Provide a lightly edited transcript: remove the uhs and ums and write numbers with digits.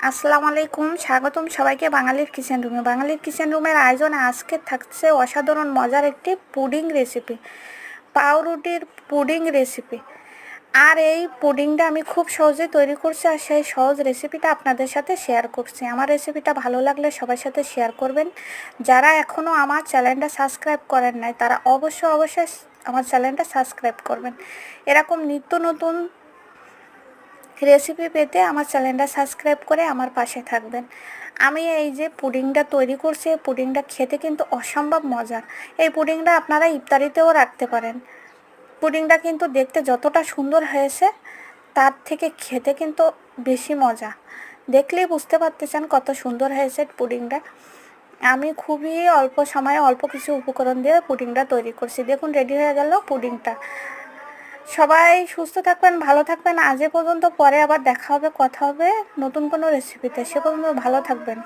আসসালামু আলাইকুম, স্বাগতম সবাইকে বাঙালির কিচেন রুমে। বাঙালির কিচেন রুমের আয়োজনে আজকে থাকছে অসাধারণ মজার একটি পুডিং রেসিপি, পাউরুটির পুডিং রেসিপি। আর এই পুডিংটা আমি খুব সহজে তৈরি করছি, আর সেই সহজ রেসিপিটা আপনাদের সাথে শেয়ার করছি। আমার রেসিপিটা ভালো লাগলে সবার সাথে শেয়ার করবেন। যারা এখনও আমার চ্যানেলটা সাবস্ক্রাইব করেন নাই তারা অবশ্যই আমার চ্যানেলটা সাবস্ক্রাইব করবেন। এরকম নিত্য নতুন রেসিপি পেতে আমার চ্যানেলটা সাবস্ক্রাইব করে আমার পাশে থাকবেন। আমি এই যে পুডিংটা তৈরি করছি, এই পুডিংটা খেতে কিন্তু অসম্ভব মজার। এই পুডিংটা আপনারা ইফতারিতেও রাখতে পারেন। পুডিংটা কিন্তু দেখতে যতটা সুন্দর হয়েছে তার থেকে খেতে কিন্তু বেশি মজা। দেখলেই বুঝতে পারতেছেন কত সুন্দর হয়েছে পুডিংটা। আমি খুবই অল্প সময়ে অল্প কিছু উপকরণ দিয়ে পুডিংটা তৈরি করছি। দেখুন রেডি হয়ে গেল পুডিংটা। সবাই সুস্থ থাকবেন, ভালো থাকবেন। আজ এ পর্যন্ত, পরে আবার দেখা হবে, কথা হবে নতুন কোনো রেসিপিতে। সে পর্যন্ত ভালো থাকবেন।